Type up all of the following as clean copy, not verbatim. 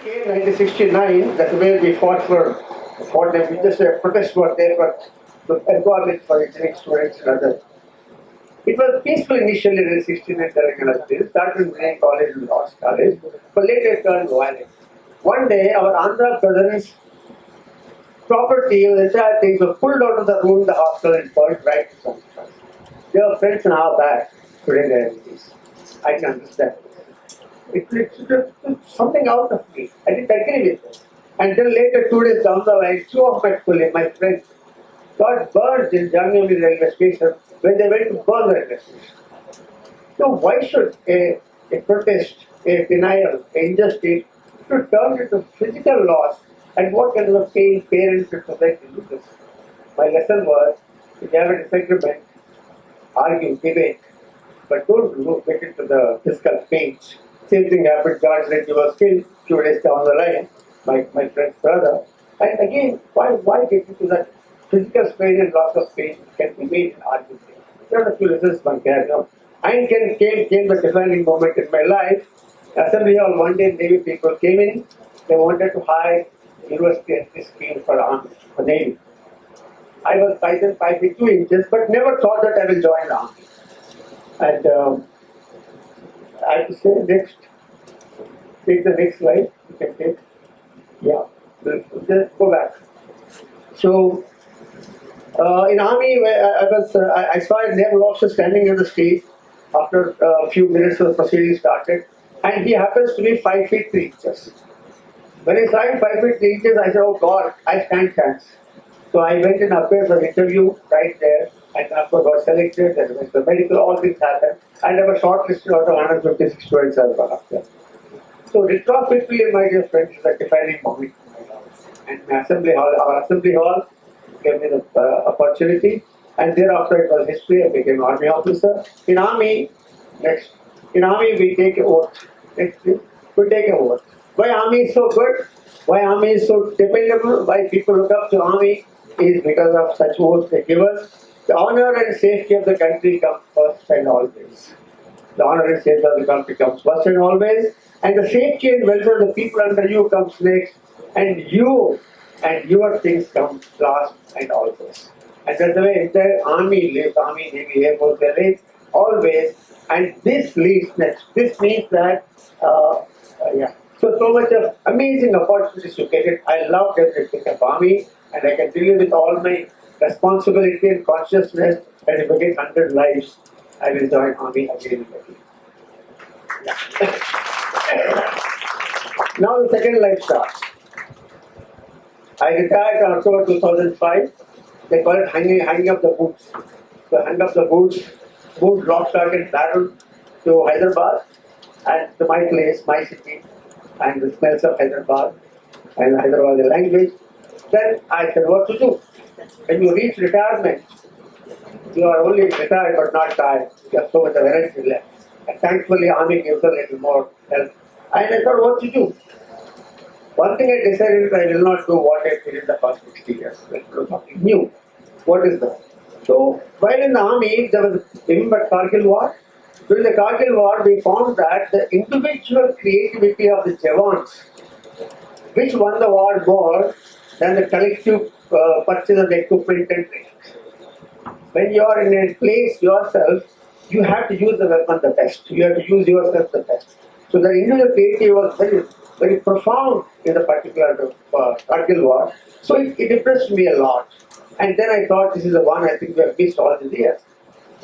came 1969, that's where we fought them. We just protest was there, but the environment for engineering students and others. It was peaceful initially in 69 Telangana. It started in engineering college and Law College, but later it turned violent. One day, our Andhra cousins' property, the entire things were pulled out of the room in the hostel and burned right to some. They were friends and how bad today they are in peace. I can understand. It took something out of me. I didn't agree with it. And then later, 2 days down the line, two of my friends got burned in January railway station when they went to burn the railway station. So why should a protest, a denial, an injustice should turn into physical loss, and what kind of pain parents and society do this? My lesson was, if you have a disagreement, argue, debate, but don't get into the physical pains. Same thing happened, God said he was killed 2 days down the line, my friend's brother. And again, why get into that physical pain and loss of pain can be made in argument? There are a few lessons one carry on. And came the defining moment in my life. Assembly Hall, one day Navy people came in, they wanted to hire university entry scheme for army, for Navy. I was 5 feet 2 inches, but never thought that I will join the army. And I have to say next, take the next slide, you can take, yeah, just go back. So, in army, I saw a naval officer standing in the stage after a few minutes of the proceedings started, and he happens to be 5 feet 3 inches. When I saw him 5 feet 3 inches, I said, oh God, I stand chance. So I went and appeared for the interview right there, and of course got selected, then went to the medical, all things happened, and I was shortlisted out of 156 students as well after. So retrospectively, my dear friends, is a defining moment in my life. And our assembly hall gave me the opportunity, and thereafter it was history. I became army officer. In army, we take an oath. Next, please. We take an oath. Why army is so good? Why army is so dependable? Why people look up to army is because of such oaths they give us. The honor and safety of the country comes first and always. The honor and safety of the country comes first and always. And the safety and welfare of the people under you comes next. And you and your things come last and always. And that's the way entire army lives, army, navy, air force, they live always. And this leads next. This means that, So much of amazing opportunities to get it. I love everything of army, and I can tell you with all my responsibility and consciousness that if I get 100 lives, I will join army again and again. Yeah. Now the second life starts. I retired in October 2005. They call it hanging up the boots. So hang up the boots, moved lock, stock and barrel to Hyderabad, and to my place, my city, and the smells of Hyderabad and Hyderabadi language. Then I said, what to do? When you reach retirement, you are only retired but not tired. You have so much of energy left. And thankfully, army gives a little more help. And I thought, what to do? One thing I decided, I will not do what I did in the past 60 years. Let's do something new. What is that? So, while in the army, there was, remember Kargil War? During the Kargil War, we found that the individual creativity of the Jawans, which won the war more than the collective purchase of the equipment and training. When you are in a place yourself, you have to use the weapon the best. You have to use yourself the best. So the individual creativity was very, very profound in the particular Kargil War. So it impressed me a lot. And then I thought, this is the one I think we have missed all these years.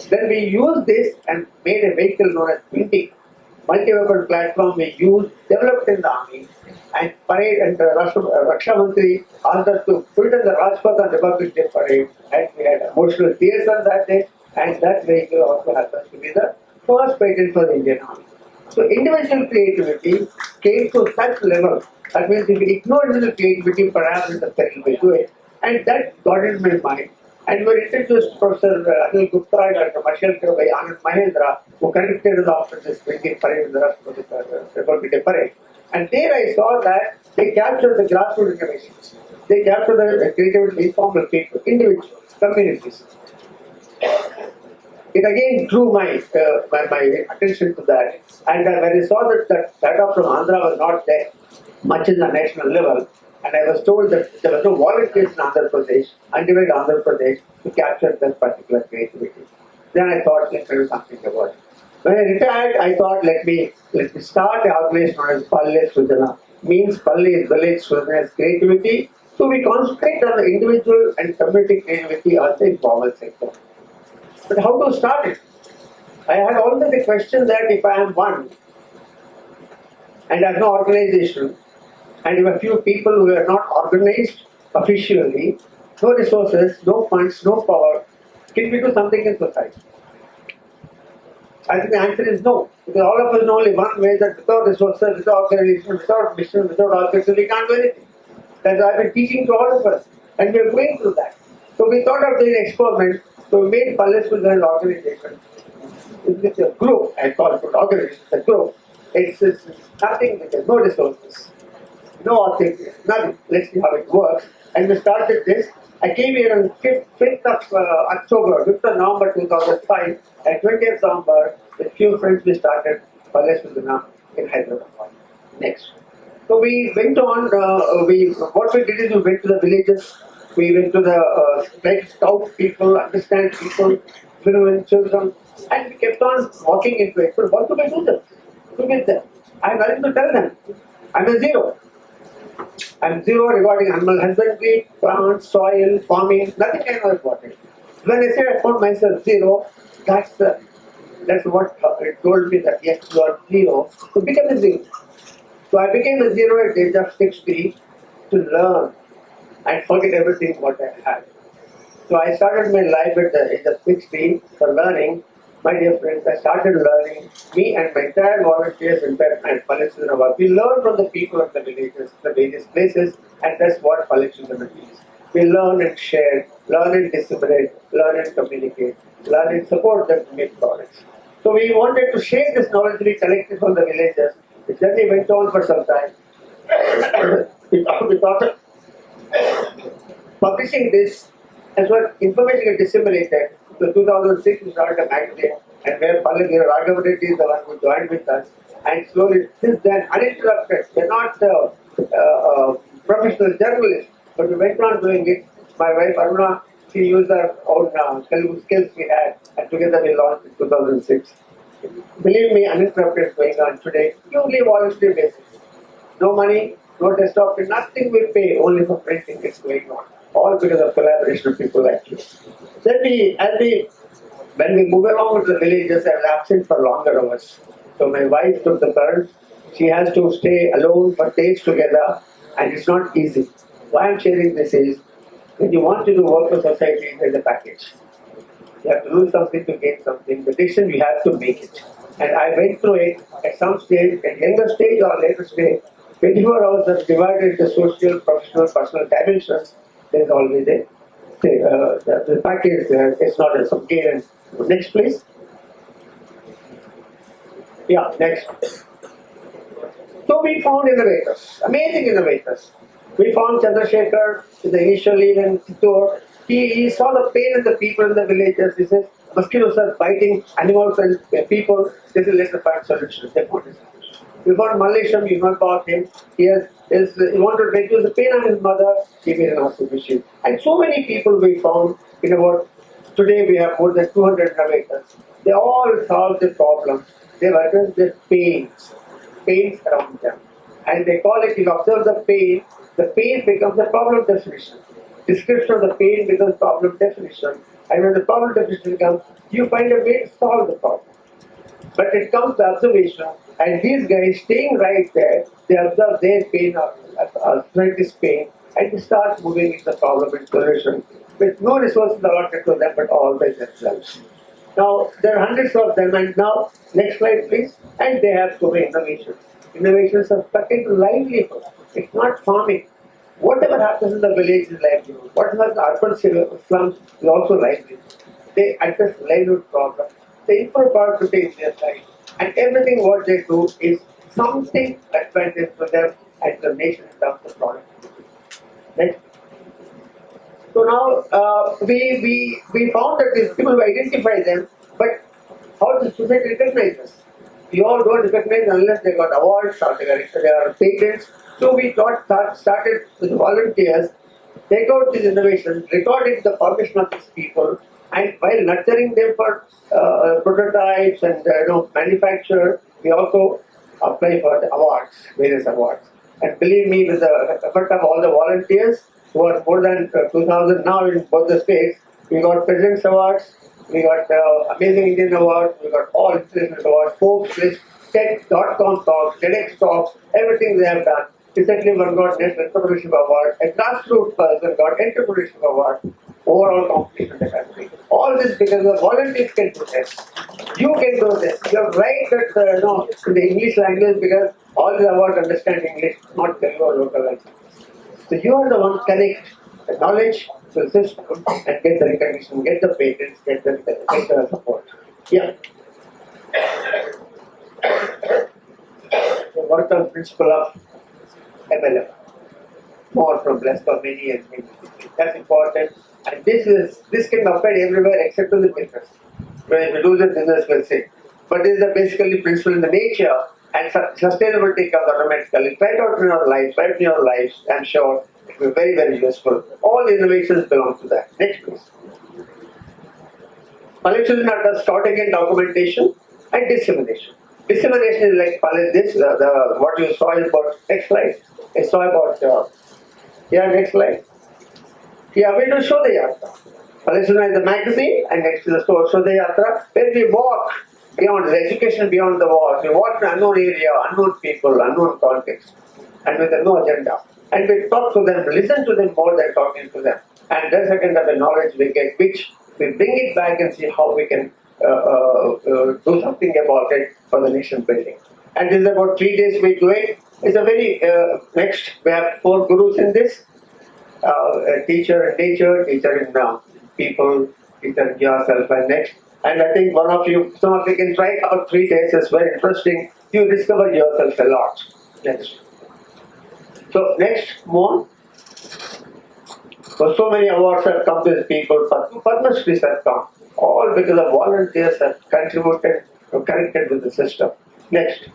Then we used this and made a vehicle known as Minty. Multi-weapon platform we developed in the army, and parade and Raksha Mantri asked us to put it in the Rajpath on Republic Day parade, and we had emotional tears on that day, and that vehicle also happens to be the first patent for the Indian Army. So individual creativity came to such level, that means if we ignore individual creativity, perhaps it's a terrible way to it, and that got in my mind. And we were introduced to Professor Anil Gupta and Dr. Marshall by Anand Mahendra, who conducted us after this painting parade in the Republic Day parade. And there I saw that they captured the grassroots innovations. They captured the creativity, informal people, individuals, communities. it again drew my attention to that. And when I saw that data from Andhra was not there much in the national level, and I was told that there were no volunteers in Andhra Pradesh, undivided Andhra Pradesh, to capture that particular creativity. Then I thought, let's do something about it. When I retired, I thought, let me start an organization known as Palle Srujana. Means Palle is village, Srujana is creativity. So we concentrate on the individual and community creativity on the informal sector. But how to start it? I had always the question that if I am one and I have no organization, and if a few people who are not organized officially, no resources, no funds, no power, can we do something in society? I think the answer is no. Because all of us know only one way, that without resources, without organization, without mission, without organization, we can't do anything. That's what I've been teaching to all of us. And we are going through that. So we thought of doing an experiment. So we made Palle Srujana an organization. It's a group, I call it an organization, it's a group. It's nothing, there's no resources, no authority, nothing. Let's see how it works. And we started this. I came here on 5th of October, 5th of November 2005, and 20th November, with few friends, we started Palle Srujana in Hyderabad. Next. So we went on, what we did is we went to the villages, we went to the, like scout people, understand people, women, children, and we kept on walking into it. So what do we do with them? I have nothing to tell them. I'm a zero. I'm zero regarding animal husbandry, plants, soil, farming, nothing I know about it. When I say I found myself zero, that's what it told me that yes, you are zero. So become a zero. So I became a zero at the age of 60 to learn and forget everything what I had. So I started my life at the age of 60 for learning. My dear friends, I started learning. Me and my entire volunteers and Palle Srujana, we learn from the people of the villages, the various places, and that's what Palle Srujana is. We learn and share, learn and disseminate, learn and communicate, learn and support them to make products. So we wanted to share this knowledge we collected from the villages. The journey went on for some time. we thought publishing this as well, information is disseminated. So 2006 we started a magazine, and where Palle Raghav Reddy is the one who joined with us, and slowly since then uninterrupted. We're not professional journalists, but we went on doing it. My wife Aruna, she used her own skills we had, and together we launched in 2006. Believe me, uninterrupted going on today, purely voluntary basis. No money, no desktop, nothing we pay, only for printing it's going on. All because of collaboration of people like you. Then when we move along with the villages, I was absent for longer hours. So my wife took the current. She has to stay alone for days together, and it's not easy. Why I'm sharing this is, when you want to do work for society, there's a package. You have to lose something to gain something. The decision you have to make it. And I went through it at some stage, at younger stage or later stage. 24 hours are divided into social, professional, personal dimensions. There's always the package is not a gain. Next, please. Yeah, next. So we found innovators, amazing innovators. We found Chandrasekhar in the initial even Chittor. He saw the pain in the people in the villages. He says, mosquitoes are biting animals and people. This is let's find solutions. They found a solution. We found Mallesham, you know about him. He wanted to reduce the pain on his mother. He made an awesome machine. And so many people we found in about, today we have more than 200 innovators. They all solved the problem. They addressed their pains around them. And they call it, you observe the pain becomes a problem definition. Description of the pain becomes problem definition. And when the problem definition comes, you find a way to solve the problem. But it comes to observation, and these guys staying right there, they observe their pain or this pain, and they start moving into the problem and solution with no resources allotted to them, but all by themselves. Now, there are hundreds of them, and now, next slide please, and they have so many innovations. Innovations are stuck into livelihood. It's not farming. Whatever happens in the village is livelihood. Whatever in the urban slums is also livelihood. They address livelihood problems. They improve productivity in their life. And everything what they do is something advantage for them and the nation in terms of productivity. Next. So now we found that these people, we identify them, but how the society recognizes. We all don't recognize unless they got awards or they are patents. So we started with volunteers, take out these innovations, recording the formation of these people, and while nurturing them for prototypes and manufacture, we also apply for the awards, various awards. And believe me, with the effort of all the volunteers, who are more than 2,000 now in both the states, we got President's Awards, we got Amazing Indian Awards, we got all international awards, Forbes list, TED.com talks, TEDx talks, everything they have done. Recently one got Net Entrepreneurship Award, a grassroots person got Entrepreneurship Award, overall competition in the country. All this because the volunteers can do this. You can do this. You are right that in the English language because all the awards understand English, not Telugu or local language. So you are the one connect the knowledge to the system and get the recognition, get the patents, get the support. Yeah. So what is the principle of MLM? More from less for many and many. That's important. And this can apply everywhere except to the business. When we do the business, we'll say. But this is the basically principle in the nature, and sustainability comes automatically. Try it out in your life, try it in your lives. I'm sure it will be very, very useful. All the innovations belong to that. Next, please. Palle Srujana does starting and documentation and dissemination. Dissemination is like Palle, this, what you saw about, next slide. I saw about, next slide. Yeah, we do show the yatra. Palle Srujana is the magazine, and next is the show the yatra, where we walk beyond the education, beyond the walls. We walk in unknown area, unknown people, unknown context, and with no agenda. And we talk to them, listen to them more than talking to them. And that's the kind of the knowledge we get, which we bring it back and see how we can do something about it for the nation building. And this is about 3 days we do it. It's a very, next, we have 4 gurus in this. A teacher in nature, teacher in people, teacher in yourself, and next. And I think some of you can try it out 3 days. It's very interesting. You discover yourself a lot. Next. So next, more. So many awards have come to the people. Padma Shri have come. All because of volunteers have contributed, connected with the system. Next.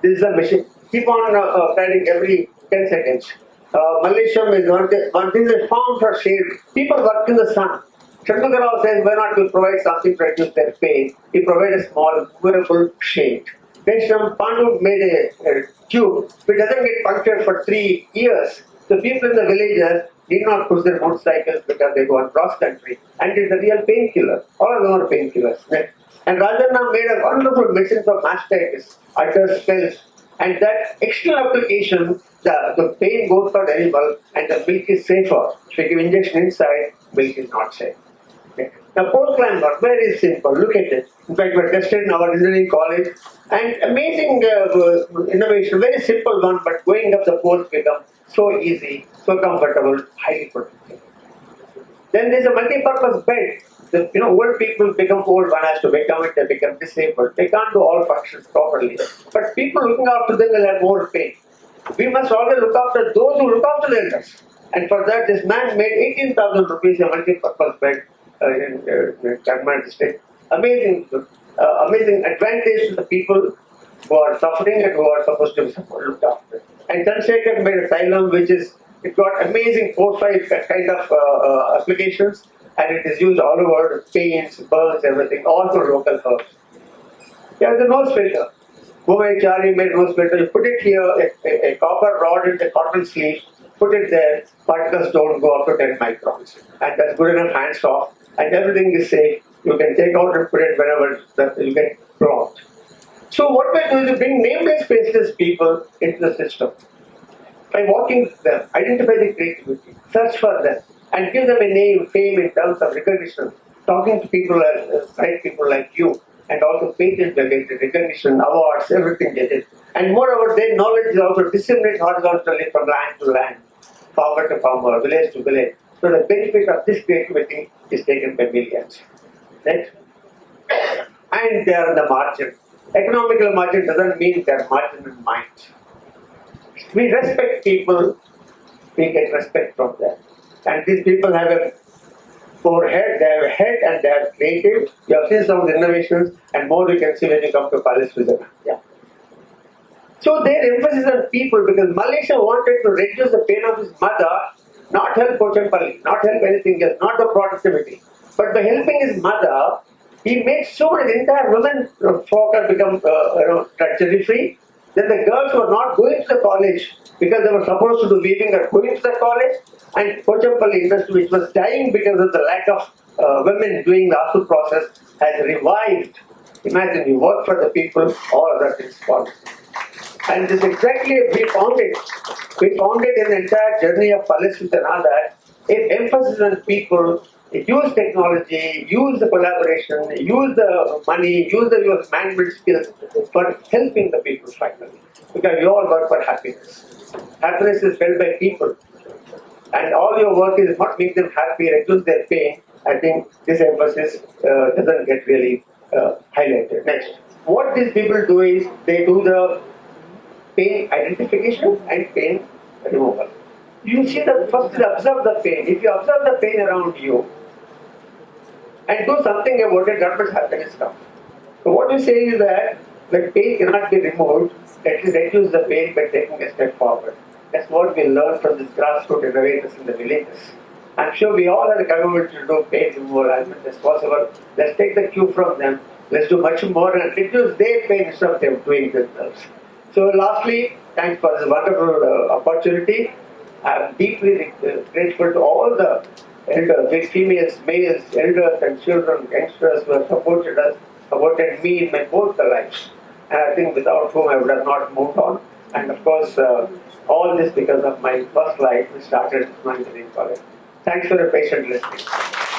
This is a machine. Keep on carrying every 10 seconds. Malaysian is one thing is farm for shade. People work in the sun. Chandragarao says, why not we provide something to reduce their pain? We provide a small, movable shade. Ganesham Pandu made a tube which doesn't get punctured for 3 years. The people in the villages did not push their motorcycles because they go on cross country. And it's a real painkiller. All of them are painkillers. And Rajana made a wonderful medicine for mastitis, utter spells. And that external application, the pain goes for the animal and the milk is safer. If you give injection inside, milk is not safe. Okay. Now pole climber, very simple, look at it. In fact, we tested in our engineering college and amazing innovation, very simple one, but going up the poles become so easy, so comfortable, highly protected. Then there's a multi-purpose bed. Old people become old, one has to become it, they become disabled. They can't do all functions properly. But people looking after them will have more pain. We must always look after those who look after the elders. And for that, this man made 18,000 rupees a multi-purpose bed in Karnataka district. Amazing advantage to the people who are suffering and who are supposed to be looked after. And Chandrasekhar made asylum, it got amazing 4-5 kind of applications. And it is used all over, pains, burns, everything, all for local herbs. There's a nose filter. Bhumaichari made nose filter. You put it here, a copper rod in the cotton sleeve, put it there, particles don't go up to 10 microns. And that's good enough, hands off, and everything is safe. You can take out and put it whenever you get blocked. So what we do is we bring nameless, faceless people into the system. By walking with them, identify the creativity, search for them, and give them a name, fame in terms of recognition. Talking to people bright people like you, and also patents related recognition, awards, everything they did. And moreover, their knowledge is also disseminated horizontally from land to land, farmer to farmer, village to village. So the benefit of this creativity is taken by millions. Next. And they are on the margin. Economical margin doesn't mean they are marginal minds. We respect people, we get respect from them. And these people have a overhead, they have a head and they are creative. You have seen some of the innovations and more you can see when you come to Palle Srujana. Yeah. So their emphasis on people, because Malaysia wanted to reduce the pain of his mother, not help Pochampalli, not help anything else, not the productivity. But by helping his mother, he made sure the entire women folk have become treachery free. Then the girls who were not going to the college because they were supposed to do weaving are going to the college, and Pochampalli industry, which was dying because of the lack of women doing the ASU process, has revived. Imagine you work for the people, all of that is possible. And this exactly, we found it. We found it in the entire journey of Palle Srujana that if emphasis on people, use technology, use the collaboration, use the money, use the management skills for helping the people finally. Because we all work for happiness. Happiness is felt by people. And all your work is not make them happy, reduce their pain. I think this emphasis doesn't get really highlighted. Next. What these people do is they do the pain identification and pain removal. You see the first observe the pain. If you observe the pain around you and do something about it, that much happiness comes. So what you say is that the pain cannot be removed, let us reduce the pain by taking a step forward. That's what we learn from these grassroots innovators in the villages. I'm sure we all have the capability to do pain removal as much as possible. Let's take the cue from them. Let's do much more and reduce their pain instead of them doing themselves. So lastly, thanks for this wonderful opportunity. I'm deeply grateful to all the elders, females, males, elders and children, youngsters who have supported us, supported me in my both the lives. And I think without whom I would have not moved on. And of course, all this because of my first life, which started at College. Thanks for the patient listening.